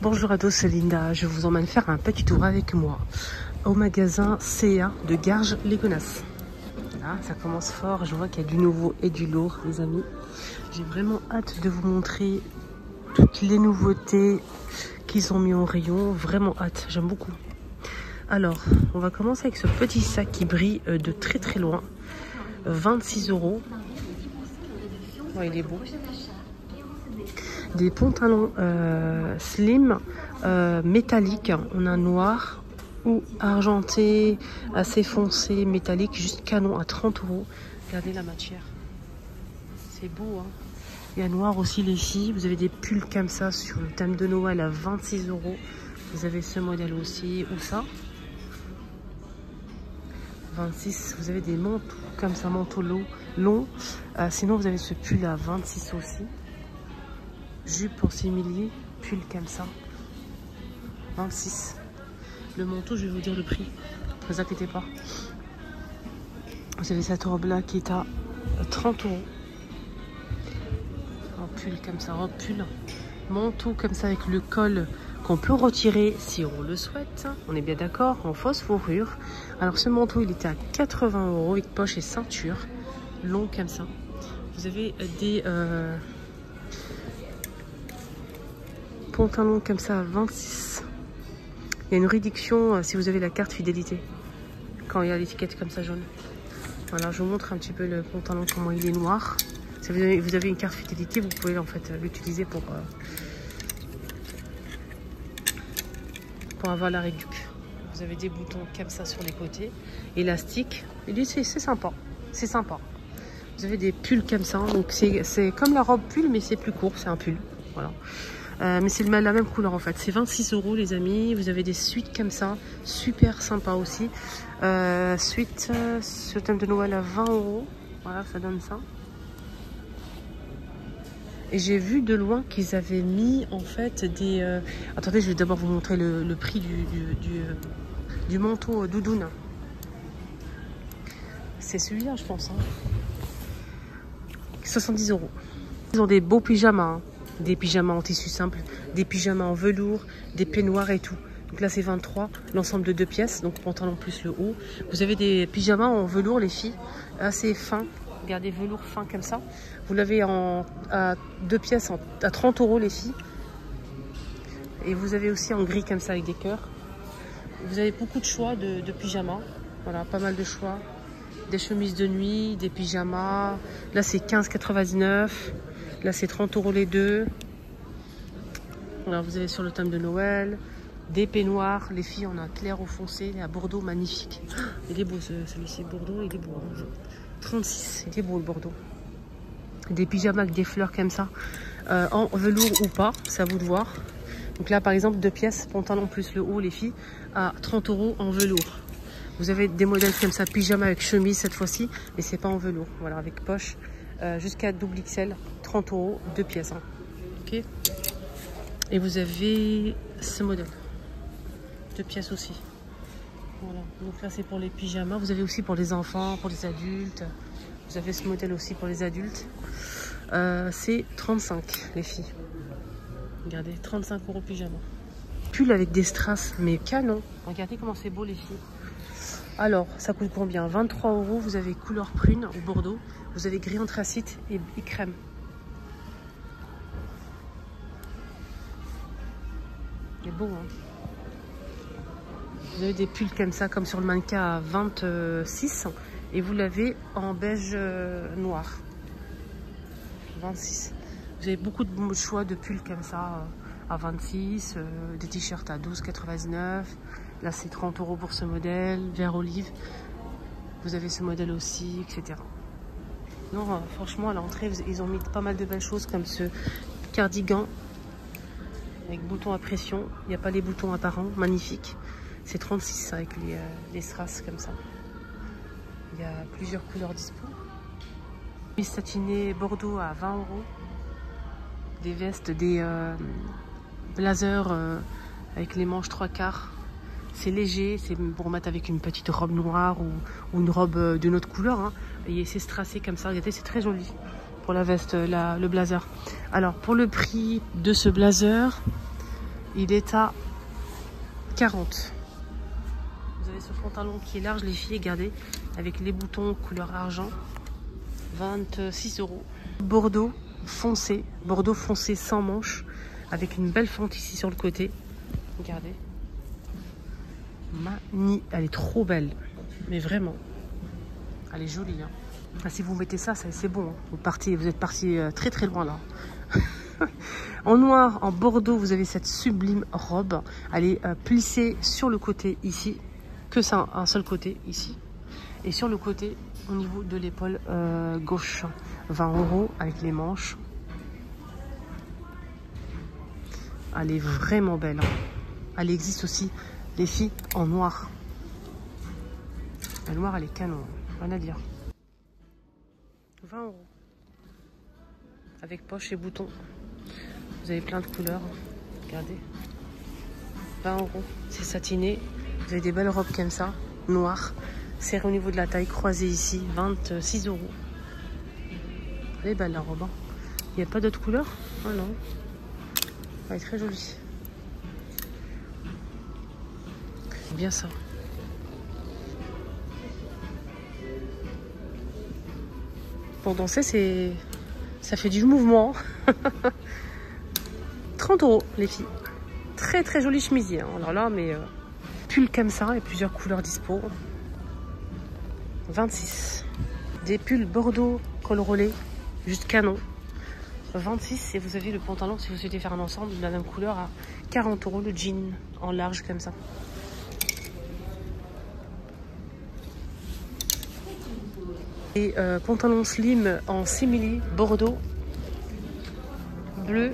Bonjour à tous, c'est Linda. Je vous emmène faire un petit tour avec moi au magasin CA de Garges-les-Gonasses. Là, ça commence fort. Je vois qu'il y a du nouveau et du lourd, les amis. J'ai vraiment hâte de vous montrer toutes les nouveautés qu'ils ont mis en rayon. Vraiment hâte, j'aime beaucoup. Alors, on va commencer avec ce petit sac qui brille de très très loin. 26 €. Oh, il est beau. Des pantalons slim métalliques. On a noir ou argenté, assez foncé, métallique, juste canon à 30 €. Regardez la matière. C'est beau, hein. Il y a noir aussi, les filles. Vous avez des pulls comme ça sur le thème de Noël à 26 €. Vous avez ce modèle aussi, ou ça. 26. Vous avez des manteaux comme ça, manteaux longs. Sinon, vous avez ce pull à 26 aussi. Jupe en simili, pull comme ça. 26. Le manteau, je vais vous dire le prix. Ne vous inquiétez pas. Vous avez cette robe là qui est à 30 €. Un pull comme ça, un pull. Manteau comme ça avec le col qu'on peut retirer si on le souhaite. On est bien d'accord, en fausse fourrure. Alors ce manteau, il était à 80 € avec poche et ceinture. Long comme ça. Vous avez des pantalons comme ça à 26. Il y a une réduction si vous avez la carte fidélité. Quand il y a l'étiquette comme ça jaune. Voilà, je vous montre un petit peu le pantalon, comment il est noir. Si vous avez une carte fidélité, vous pouvez en fait l'utiliser pour avoir la réduc. Vous avez des boutons comme ça sur les côtés. Élastique. Et c'est sympa. C'est sympa. Vous avez des pulls comme ça. Donc c'est comme la robe pull, mais c'est plus court. C'est un pull. Voilà. Mais c'est la même couleur en fait. C'est 26 € les amis. Vous avez des suites comme ça. Super sympa aussi. Suite sur le thème de Noël à 20 €. Voilà, ça donne ça. Et j'ai vu de loin qu'ils avaient mis en fait des... Attendez, je vais d'abord vous montrer le prix du manteau doudoune. C'est celui-là, je pense. Hein. 70 €. Ils ont des beaux pyjamas. Hein. Des pyjamas en tissu simple, des pyjamas en velours, des peignoirs et tout. Donc là, c'est 23, l'ensemble de 2 pièces. Donc pantalon plus le haut. Vous avez des pyjamas en velours, les filles, assez fins. Regardez, velours fin comme ça. Vous l'avez à 2 pièces à 30 € les filles. Et vous avez aussi en gris comme ça avec des cœurs. Vous avez beaucoup de choix de pyjamas. Voilà, pas mal de choix. Des chemises de nuit, des pyjamas. Là, c'est 15,99 €. Là, c'est 30 € les deux. Voilà, vous avez sur le thème de Noël. Des peignoirs. Les filles, on a clair ou foncé. À Bordeaux, magnifique. Il est beau celui-ci. Bordeaux, il est beau. Hein. 36, il est beau le Bordeaux. Des pyjamas avec des fleurs comme ça. En velours ou pas, c'est à vous de voir. Donc là, par exemple, 2 pièces, pantalon plus le haut, les filles, à 30 € en velours. Vous avez des modèles comme ça, pyjama avec chemise cette fois-ci, mais c'est pas en velours. Voilà, avec poche. Jusqu'à double XL, 30 €, 2 pièces. Hein. Ok. Et vous avez ce modèle. 2 pièces aussi. Voilà. Donc là, c'est pour les pyjamas. Vous avez aussi pour les enfants, pour les adultes. Vous avez ce modèle aussi pour les adultes. C'est 35, les filles. Regardez, 35 € pyjama. Pull avec des strass, mais canon. Regardez comment c'est beau, les filles. Alors, ça coûte combien? 23 €. Vous avez couleur prune au Bordeaux. Vous avez gris anthracite et crème. Il est beau, hein. Vous avez des pulls comme ça, comme sur le mannequin à 26. Et vous l'avez en beige noir. 26. Vous avez beaucoup de choix de pulls comme ça à 26. Des t-shirts à 12,99 €. Là, c'est 30 € pour ce modèle. Vert olive. Vous avez ce modèle aussi, etc. Non, franchement, à l'entrée, ils ont mis pas mal de belles choses comme ce cardigan avec boutons à pression. Il n'y a pas les boutons apparents. Magnifique. C'est 36 avec les strass comme ça. Il y a plusieurs couleurs dispo. Chemise satinée Bordeaux à 20 €. Des vestes, des blazers avec les manches 3/4. C'est léger, c'est pour mettre avec une petite robe noire ou une robe d'une autre couleur. Hein. Et c'est strassé comme ça. Regardez, c'est très joli pour la veste, le blazer. Alors, pour le prix de ce blazer, il est à 40. Vous avez ce pantalon qui est large, les filles, regardez, avec les boutons couleur argent, 26 €. Bordeaux foncé sans manches, avec une belle fente ici sur le côté. Regardez. Elle est trop belle, mais vraiment. Elle est jolie. Hein. Ah, si vous mettez ça, c'est bon. Hein. Vous êtes parti très très loin là. En noir, en bordeaux, vous avez cette sublime robe. Elle est plissée sur le côté ici, que ça, un seul côté ici. Et sur le côté, au niveau de l'épaule gauche, 20 € avec les manches. Elle est vraiment belle. Hein. Elle existe aussi, les filles, en noir. La noire, elle est canon. Rien à dire. 20 €. Avec poche et boutons. Vous avez plein de couleurs. Regardez. 20 €. C'est satiné. Vous avez des belles robes comme ça, noires. Serrées au niveau de la taille, croisée ici. 26 €. Elle est belle la robe. Hein. Il n'y a pas d'autres couleurs? Ah non. Elle est très jolie. C'est bien ça. Pour danser, ça fait du mouvement. 30 € les filles. Très très joli chemisier. Hein. Alors là, mais pull comme ça et plusieurs couleurs dispo. 26. Des pulls bordeaux col roulé, juste canon. 26 et vous avez le pantalon si vous souhaitez faire un ensemble de la même couleur à 40 € le jean en large comme ça. Et pantalon slim en simili bordeaux, bleu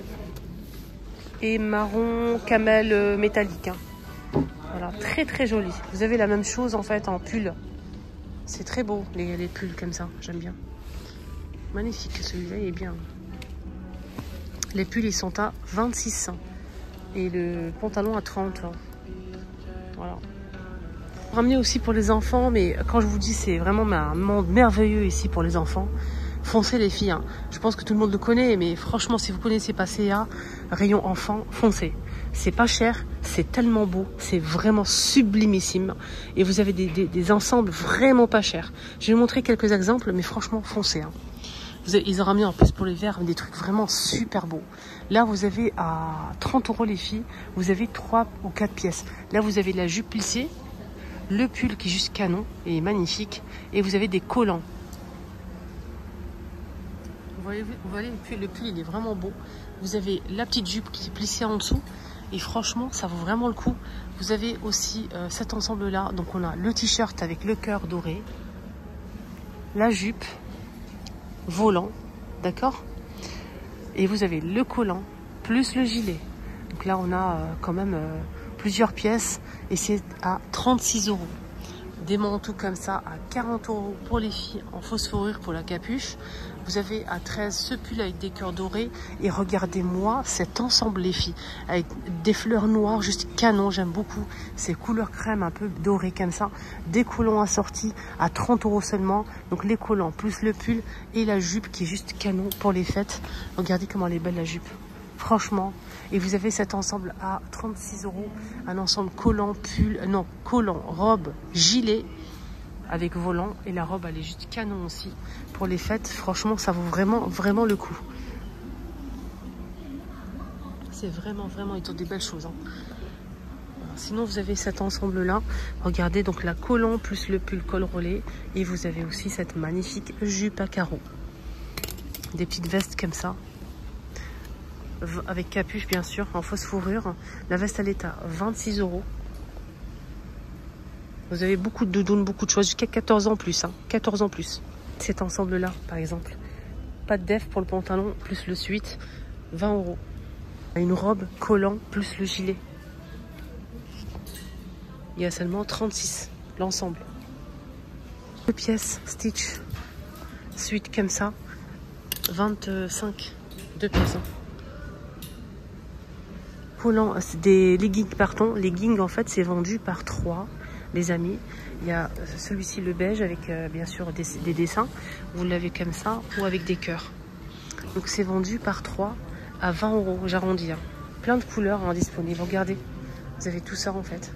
et marron camel métallique. Hein. Voilà, très très joli. Vous avez la même chose en fait en pull. C'est très beau les pulls comme ça, j'aime bien. Magnifique, celui-là il est bien. Les pulls ils sont à 26 et le pantalon à 30. Voilà. Ramener aussi pour les enfants, mais quand je vous dis c'est vraiment un monde merveilleux ici pour les enfants. Foncez les filles, hein. Je pense que tout le monde le connaît, mais franchement si vous connaissez pas CA, rayon enfant, foncez. C'est pas cher, c'est tellement beau, c'est vraiment sublimissime et vous avez des ensembles vraiment pas chers. Je vais vous montrer quelques exemples, mais franchement foncez. Hein. Ils ont ramené en plus pour les verres des trucs vraiment super beaux. Là, vous avez à 30 € les filles, vous avez 3 ou 4 pièces. Là, vous avez la jupe plissée, le pull qui est juste canon et magnifique, et vous avez des collants. Vous voyez le pull, il est vraiment beau. Vous avez la petite jupe qui est plissée en dessous, et franchement, ça vaut vraiment le coup. Vous avez aussi cet ensemble-là. Donc, on a le t-shirt avec le cœur doré, la jupe, volant, d'accord, et vous avez le collant plus le gilet. Donc là on a quand même plusieurs pièces et c'est à 36 €. Des manteaux comme ça à 40 € pour les filles en fausse fourrure pour la capuche. Vous avez à 13 ce pull avec des cœurs dorés et regardez-moi cet ensemble les filles avec des fleurs noires juste canon, j'aime beaucoup ces couleurs crème un peu dorées comme ça, des collants assortis à 30 € seulement, donc les collants plus le pull et la jupe qui est juste canon pour les fêtes. Regardez comment elle est belle la jupe, franchement. Et vous avez cet ensemble à 36 €, un ensemble collant, pull, non, collant, robe, gilet avec volant, et la robe elle est juste canon aussi pour les fêtes. Franchement ça vaut vraiment le coup. C'est vraiment ils ont des belles choses. Hein. Sinon vous avez cet ensemble là, regardez, donc la collant plus le pull col roulé, et vous avez aussi cette magnifique jupe à carreaux, des petites vestes comme ça avec capuche bien sûr en fausse fourrure. La veste elle est à 26 €. Vous avez beaucoup de doudounes, beaucoup de choix, jusqu'à 14 ans plus. Hein. 14 ans plus. Cet ensemble-là, par exemple. Pas de def pour le pantalon, plus le suite, 20 €. Une robe collant, plus le gilet. Il y a seulement 36, l'ensemble. 2 pièces, stitch, suite comme ça, 25, 2 pièces. Hein. Collant, c'est des leggings, pardon. Leggings, en fait, c'est vendu par 3. Les amis, il y a celui-ci le beige avec bien sûr des dessins, vous l'avez comme ça ou avec des cœurs. Donc c'est vendu par 3 à 20 €, j'arrondis, hein. plein de couleurs hein, disponibles. Regardez, vous avez tout ça en fait.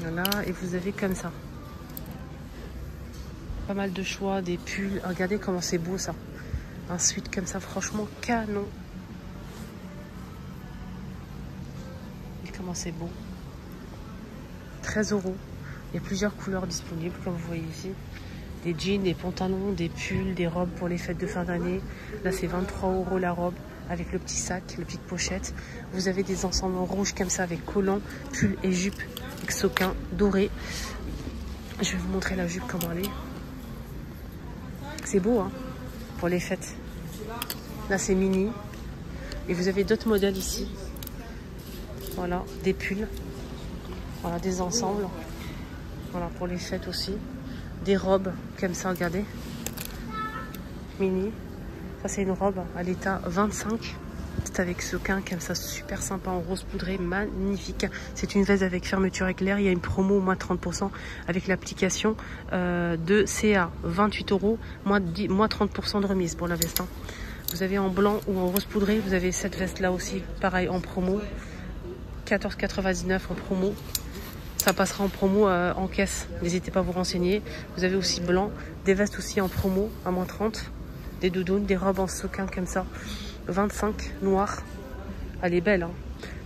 Voilà, et vous avez comme ça. Pas mal de choix, des pulls. Regardez comment c'est beau ça. Un sweat comme ça, franchement canon. Et comment c'est beau. 13 €. Il y a plusieurs couleurs disponibles, comme vous voyez ici. Des jeans, des pantalons, des pulls, des robes pour les fêtes de fin d'année. Là, c'est 23 € la robe avec le petit sac, la petite pochette. Vous avez des ensembles rouges comme ça avec collant, pull et jupe avec sequin doré. Je vais vous montrer la jupe, comment elle est. C'est beau, hein, pour les fêtes. Là, c'est mini. Et vous avez d'autres modèles ici. Voilà, des pulls. Voilà, des ensembles. Voilà, pour les fêtes aussi. Des robes, comme ça, regardez. Mini. Ça, c'est une robe à l'état 25. C'est avec sequin, comme ça, super sympa, en rose poudré, magnifique. C'est une veste avec fermeture éclair. Il y a une promo, moins 30% avec l'application de CA. 28 €, moins 30% de remise pour la veste. Hein. Vous avez en blanc ou en rose poudré. Vous avez cette veste-là aussi, pareil, en promo. 14,99 € en promo. Ça passera en promo en caisse. N'hésitez pas à vous renseigner. Vous avez aussi blanc, des vestes aussi en promo à moins 30. Des doudounes, des robes en sequin comme ça. 25, noir. Elle est belle. Hein.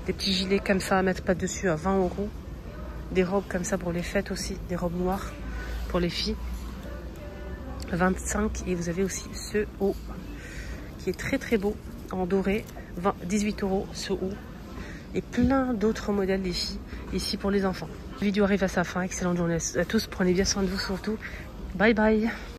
Des petits gilets comme ça à mettre pas dessus à 20 €. Des robes comme ça pour les fêtes aussi. Des robes noires pour les filles. 25. Et vous avez aussi ce haut qui est très très beau en doré. 18 € ce haut. Et plein d'autres modèles les filles ici pour les enfants. La vidéo arrive à sa fin. Excellente journée à tous. Prenez bien soin de vous surtout. Bye bye.